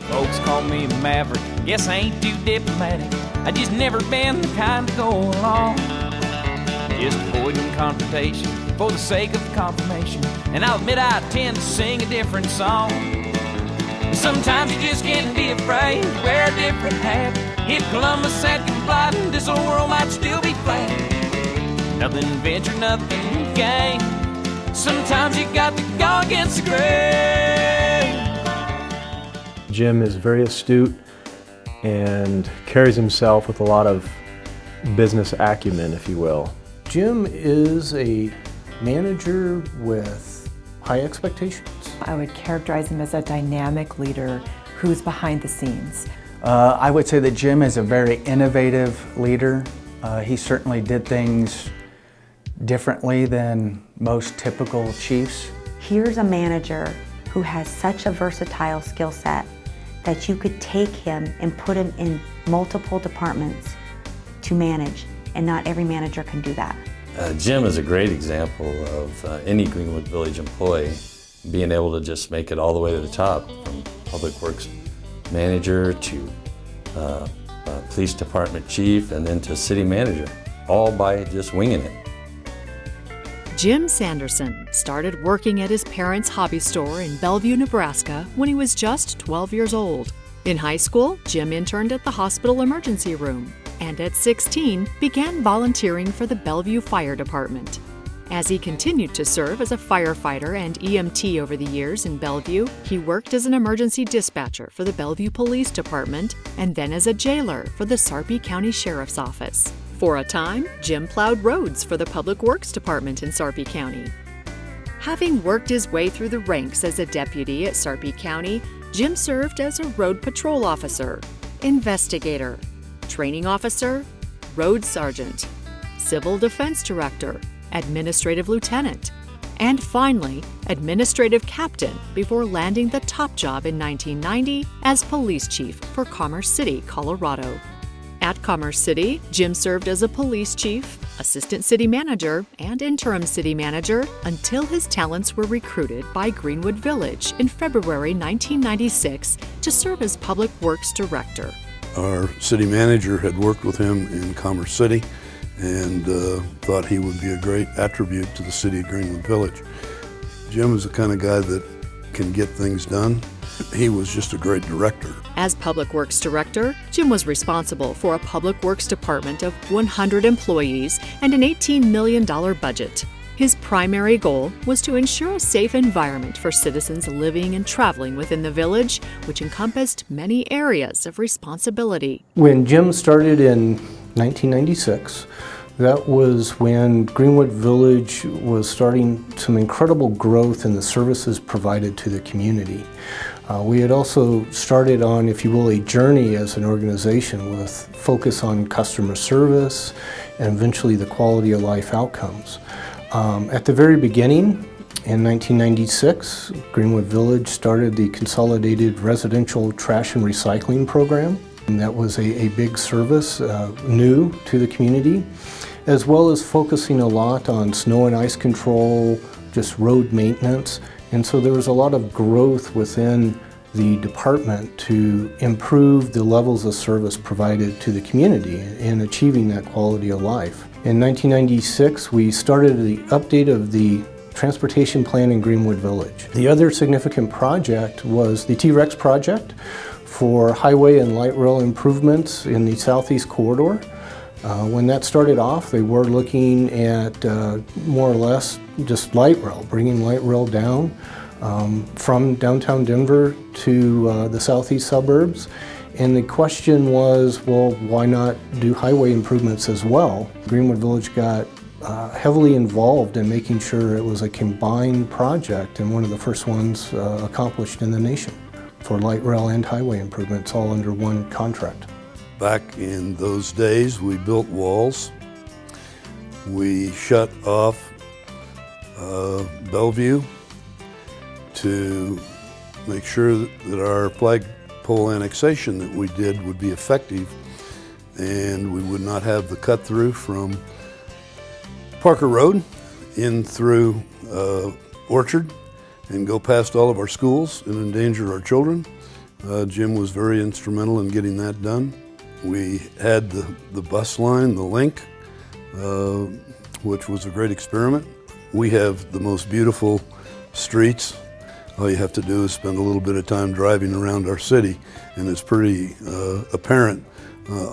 Folks call me a maverick, guess I ain't too diplomatic. I just never been the kind to go along, just avoiding confrontation for the sake of confirmation. And I'll admit I tend to sing a different song. Sometimes you just can't be afraid to wear a different hat. If Columbus had complied, this old world might still be flat. Nothing venture, nothing gain. Sometimes you got to go against the grain. Jim is very astute and carries himself with a lot of business acumen, if you will. Jim is a manager with high expectations. I would characterize him as a dynamic leader who's behind the scenes. I would say that Jim is a very innovative leader. He certainly did things differently than most typical chiefs. Here's a manager who has such a versatile skill set that you could take him and put him in multiple departments to manage, and not every manager can do that. Jim is a great example of any Greenwood Village employee being able to just make it all the way to the top, from public works manager to police department chief and then to city manager, all by just winging it. Jim Sanderson started working at his parents' hobby store in Bellevue, Nebraska when he was just 12 years old. In high school, Jim interned at the hospital emergency room, and at 16 began volunteering for the Bellevue Fire Department. As he continued to serve as a firefighter and EMT over the years in Bellevue, he worked as an emergency dispatcher for the Bellevue Police Department and then as a jailer for the Sarpy County Sheriff's Office. For a time, Jim plowed roads for the Public Works Department in Sarpy County. Having worked his way through the ranks as a deputy at Sarpy County, Jim served as a road patrol officer, investigator, training officer, road sergeant, civil defense director, administrative lieutenant, and finally, administrative captain before landing the top job in 1990 as police chief for Commerce City, Colorado. At Commerce City, Jim served as a police chief, assistant city manager, and interim city manager until his talents were recruited by Greenwood Village in February 1996 to serve as public works director. Our city manager had worked with him in Commerce City and thought he would be a great attribute to the city of Greenwood Village. Jim is the kind of guy that can get things done. He was just a great director. As Public Works Director, Jim was responsible for a Public Works department of 100 employees and an $18 million budget. His primary goal was to ensure a safe environment for citizens living and traveling within the village, which encompassed many areas of responsibility. When Jim started in 1996, that was when Greenwood Village was starting some incredible growth in the services provided to the community. We had also started on, if you will, a journey as an organization with focus on customer service and eventually the quality of life outcomes. At the very beginning, in 1996, Greenwood Village started the Consolidated Residential Trash and Recycling Program. And that was a big service, new to the community, as well as focusing a lot on snow and ice control, just road maintenance. And so there was a lot of growth within the department to improve the levels of service provided to the community in achieving that quality of life. In 1996, we started the update of the transportation plan in Greenwood Village. The other significant project was the T-Rex project for highway and light rail improvements in the southeast corridor. When that started off, they were looking at more or less just light rail, bringing light rail down from downtown Denver to the southeast suburbs. And the question was, well, why not do highway improvements as well? Greenwood Village got heavily involved in making sure it was a combined project and one of the first ones accomplished in the nation for light rail and highway improvements all under one contract. Back in those days, we built walls. We shut off Bellevue to make sure that our flagpole annexation that we did would be effective, and we would not have the cut through from Parker Road in through Orchard and go past all of our schools and endanger our children. Jim was very instrumental in getting that done. We had the bus line, the link, which was a great experiment. We have the most beautiful streets. All you have to do is spend a little bit of time driving around our city, and it's pretty apparent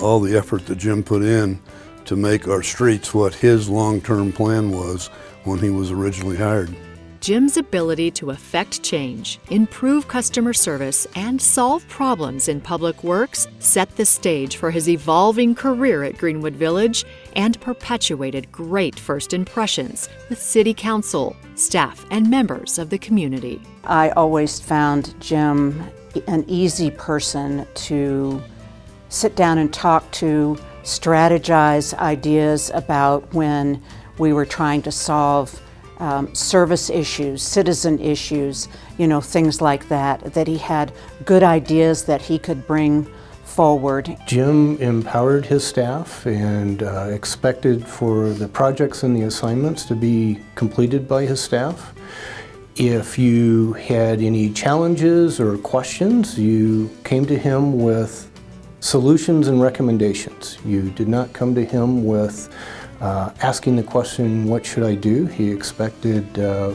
all the effort that Jim put in to make our streets what his long-term plan was when he was originally hired. Jim's ability to affect change, improve customer service, and solve problems in public works set the stage for his evolving career at Greenwood Village and perpetuated great first impressions with City Council, staff, and members of the community. I always found Jim an easy person to sit down and talk to, strategize ideas about when we were trying to solve service issues, citizen issues, things like that he had good ideas that he could bring forward. Jim empowered his staff and expected for the projects and the assignments to be completed by his staff. If you had any challenges or questions, you came to him with solutions and recommendations. You did not come to him with asking the question, what should I do? He expected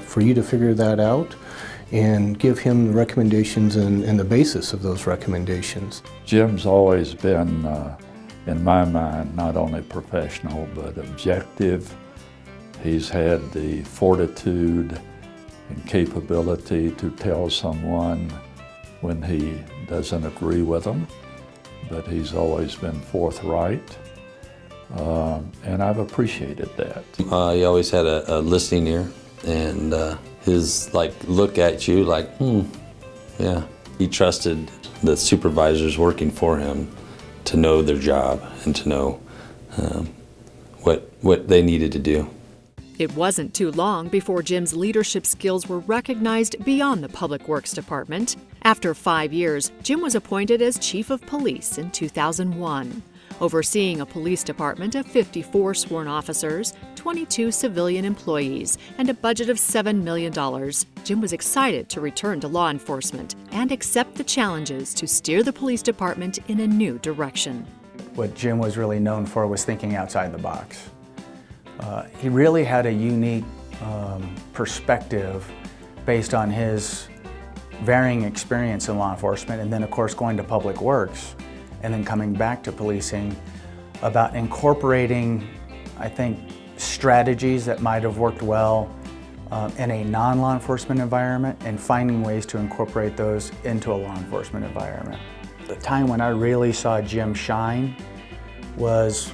for you to figure that out and give him the recommendations and the basis of those recommendations. Jim's always been, in my mind, not only professional but objective. He's had the fortitude and capability to tell someone when he doesn't agree with them, but he's always been forthright. And I've appreciated that. He always had a listening ear, and his look at you yeah. He trusted the supervisors working for him to know their job and to know what they needed to do. It wasn't too long before Jim's leadership skills were recognized beyond the Public Works Department. After 5 years, Jim was appointed as Chief of Police in 2001. Overseeing a police department of 54 sworn officers, 22 civilian employees, and a budget of $7 million, Jim was excited to return to law enforcement and accept the challenges to steer the police department in a new direction. What Jim was really known for was thinking outside the box. He really had a unique perspective based on his varying experience in law enforcement, and then of course going to public works and then coming back to policing, about incorporating, I think, strategies that might have worked well in a non-law enforcement environment and finding ways to incorporate those into a law enforcement environment. The time when I really saw Jim shine was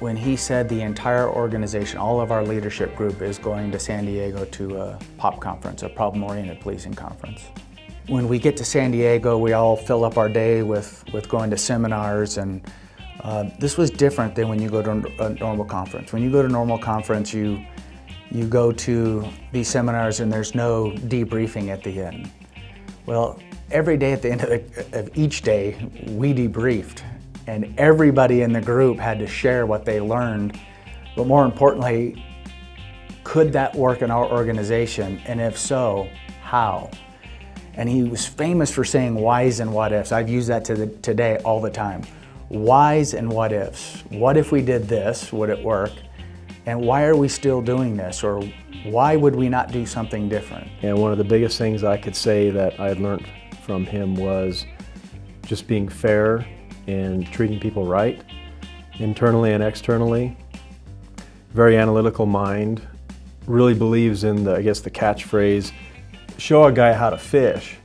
when he said the entire organization, all of our leadership group, is going to San Diego to a POP conference, a problem-oriented policing conference. When we get to San Diego, we all fill up our day with going to seminars, and this was different than when you go to a normal conference. When you go to a normal conference, you go to these seminars and there's no debriefing at the end. Well, every day at the end of each day, we debriefed, and everybody in the group had to share what they learned, but more importantly, could that work in our organization, and if so, how? And he was famous for saying whys and what ifs. I've used that today all the time. Whys and what ifs. What if we did this? Would it work? And why are we still doing this? Or why would we not do something different? And one of the biggest things I could say that I had learned from him was just being fair and treating people right, internally and externally. Very analytical mind, really believes in the catchphrase, show a guy how to fish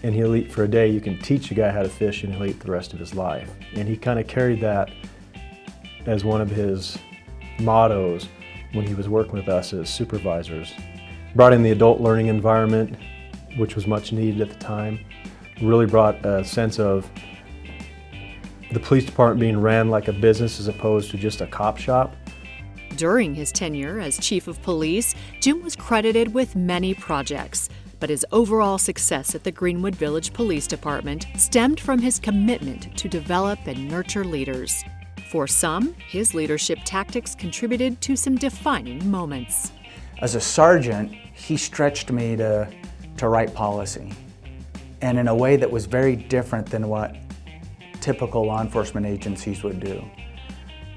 and he'll eat for a day. You can teach a guy how to fish and he'll eat the rest of his life. And he kind of carried that as one of his mottos when he was working with us as supervisors. Brought in the adult learning environment, which was much needed at the time. Really brought a sense of the police department being ran like a business as opposed to just a cop shop. During his tenure as Chief of Police, Jim was credited with many projects, but his overall success at the Greenwood Village Police Department stemmed from his commitment to develop and nurture leaders. For some, his leadership tactics contributed to some defining moments. As a sergeant, he stretched me to write policy. and in a way that was very different than what typical law enforcement agencies would do.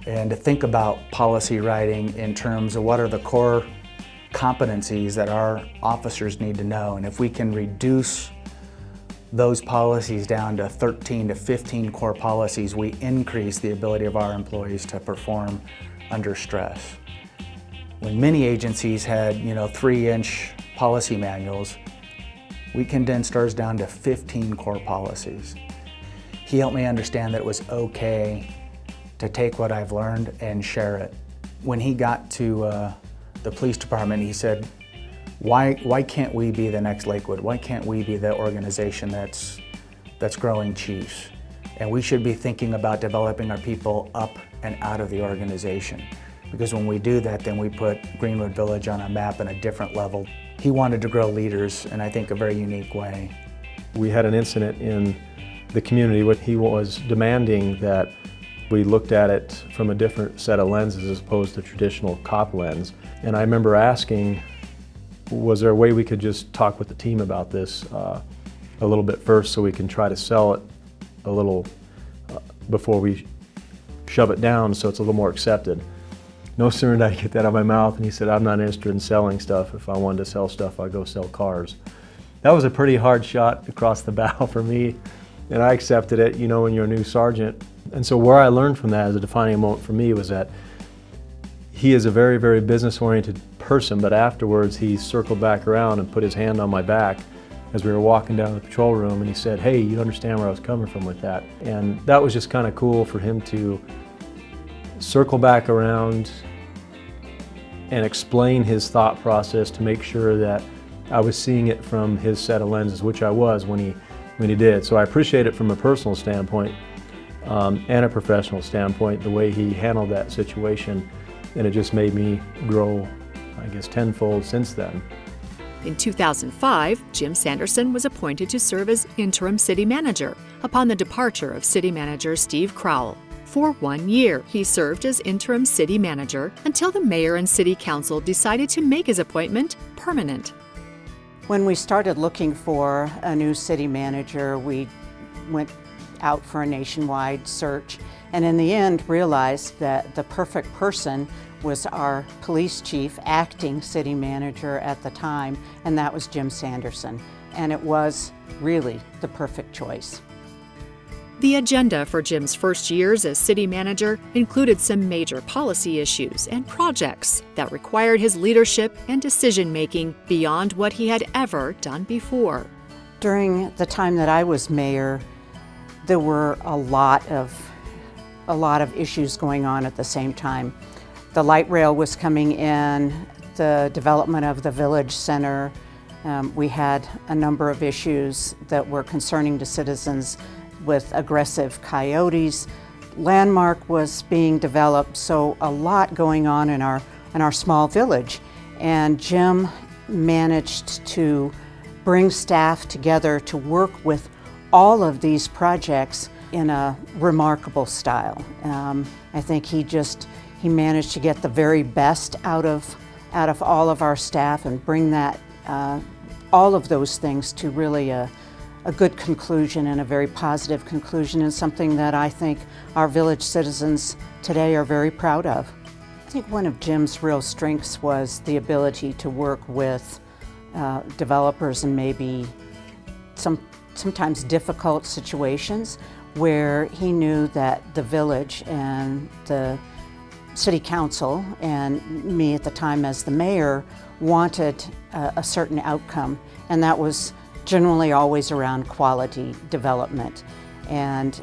And to think about policy writing in terms of what are the core competencies that our officers need to know, and if we can reduce those policies down to 13 to 15 core policies, we increase the ability of our employees to perform under stress. When many agencies had, 3-inch policy manuals, we condensed ours down to 15 core policies. He helped me understand that it was okay to take what I've learned and share it. When he got to the police department, he said, why can't we be the next Lakewood? Why can't we be the organization that's growing chiefs? And we should be thinking about developing our people up and out of the organization. Because when we do that, then we put Greenwood Village on a map in a different level. He wanted to grow leaders in, I think, a very unique way. We had an incident in the community where he was demanding that we looked at it from a different set of lenses as opposed to traditional cop lens. And I remember asking, was there a way we could just talk with the team about this a little bit first so we can try to sell it a little before we shove it down so it's a little more accepted. No sooner did I get that out of my mouth and he said, I'm not interested in selling stuff. If I wanted to sell stuff, I'd go sell cars. That was a pretty hard shot across the bow for me, and I accepted it, when you're a new sergeant. And so where I learned from that as a defining moment for me was that he is a very, very business-oriented person, but afterwards he circled back around and put his hand on my back as we were walking down the patrol room, and he said, hey, you understand where I was coming from with that. And that was just kind of cool for him to circle back around and explain his thought process to make sure that I was seeing it from his set of lenses, which I was when he did. So I appreciate it from a personal standpoint and a professional standpoint, the way he handled that situation, and it just made me grow, I guess, tenfold since then. In 2005, Jim Sanderson was appointed to serve as interim city manager upon the departure of city manager Steve Crowell. For 1 year, he served as interim city manager until the mayor and city council decided to make his appointment permanent. When we started looking for a new city manager, we went out for a nationwide search, and in the end realized that the perfect person was our police chief, acting city manager at the time, and that was Jim Sanderson. And it was really the perfect choice. The agenda for Jim's first years as city manager included some major policy issues and projects that required his leadership and decision-making beyond what he had ever done before. During the time that I was mayor, there were a lot of issues going on at the same time. The light rail was coming in, the development of the village center. We had a number of issues that were concerning to citizens with aggressive coyotes. Landmark was being developed, so a lot going on in our small village. And Jim managed to bring staff together to work with all of these projects in a remarkable style. I think he managed to get the very best out of all of our staff and bring that all of those things to really a good conclusion, and a very positive conclusion, and something that I think our village citizens today are very proud of. I think one of Jim's real strengths was the ability to work with developers in maybe sometimes difficult situations where he knew that the village and the city council and me at the time as the mayor wanted a certain outcome, and that was generally always around quality development. And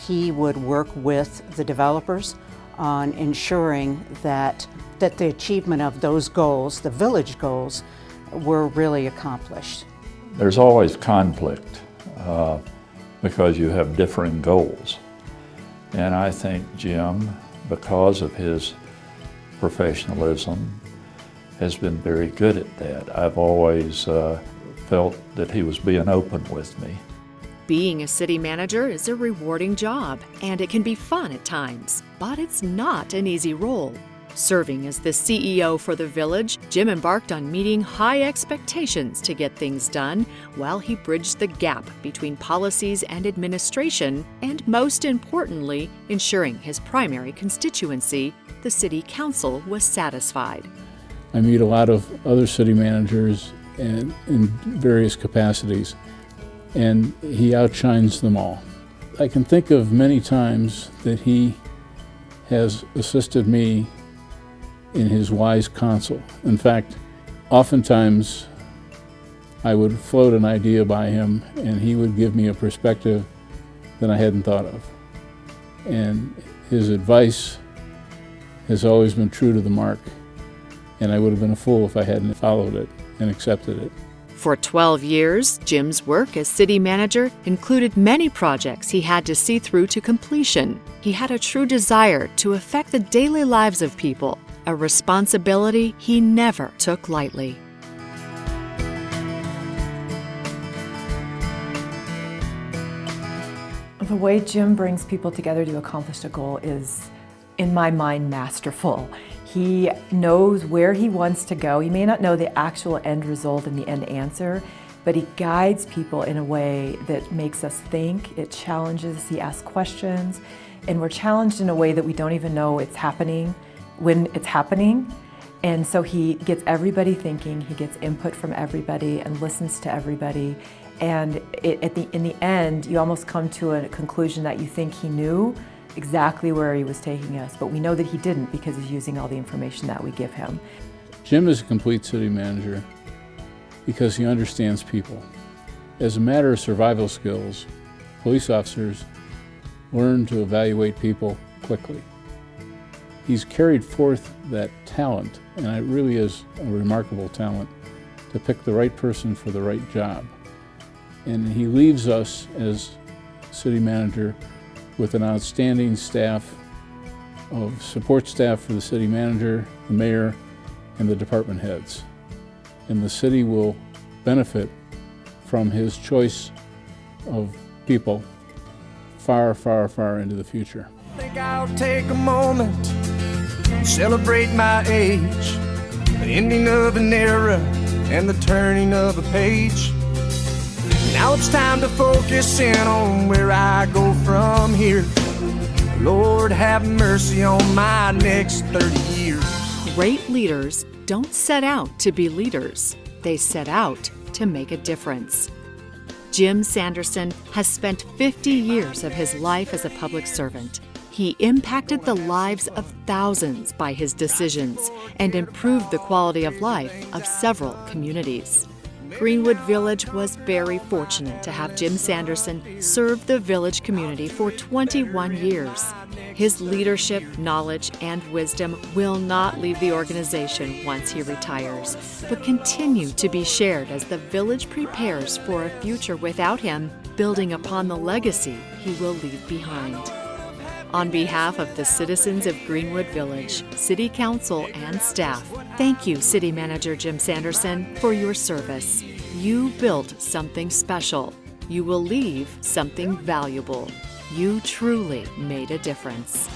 he would work with the developers on ensuring that the achievement of those goals, the village goals, were really accomplished. There's always conflict because you have differing goals. And I think Jim, because of his professionalism, has been very good at that. I've always felt that he was being open with me. Being a city manager is a rewarding job, and it can be fun at times, but it's not an easy role. Serving as the CEO for the village, Jim embarked on meeting high expectations to get things done while he bridged the gap between policies and administration, and most importantly, ensuring his primary constituency, the City Council, was satisfied. I meet a lot of other city managers in various capacities, and he outshines them all. I can think of many times that he has assisted me in his wise counsel. In fact, oftentimes I would float an idea by him and he would give me a perspective that I hadn't thought of. And his advice has always been true to the mark, and I would have been a fool if I hadn't followed it and accepted it. For 12 years, Jim's work as city manager included many projects he had to see through to completion. He had a true desire to affect the daily lives of people, a responsibility he never took lightly. The way Jim brings people together to accomplish a goal is, in my mind, masterful. He knows where he wants to go. He may not know the actual end result and the end answer, but he guides people in a way that makes us think. It challenges, he asks questions, and we're challenged in a way that we don't even know it's happening when it's happening. And so he gets everybody thinking, he gets input from everybody and listens to everybody. And in the end, you almost come to a conclusion that you think he knew exactly where he was taking us, but we know that he didn't because he's using all the information that we give him. Jim is a complete city manager because he understands people. As a matter of survival skills, police officers learn to evaluate people quickly. He's carried forth that talent, and it really is a remarkable talent, to pick the right person for the right job. And he leaves us as city manager with an outstanding staff of support staff for the city manager, the mayor, and the department heads. And the city will benefit from his choice of people far, far, far into the future. I think I'll take a moment and celebrate my age, the ending of an era and the turning of a page. Now it's time to focus in on where I go from here. Lord, have mercy on my next 30 years. Great leaders don't set out to be leaders. They set out to make a difference. Jim Sanderson has spent 50 years of his life as a public servant. He impacted the lives of thousands by his decisions and improved the quality of life of several communities. Greenwood Village was very fortunate to have Jim Sanderson serve the village community for 21 years. His leadership, knowledge, and wisdom will not leave the organization once he retires, but continue to be shared as the village prepares for a future without him, building upon the legacy he will leave behind. On behalf of the citizens of Greenwood Village, City Council, and staff, thank you, City Manager Jim Sanderson, for your service. You built something special. You will leave something valuable. You truly made a difference.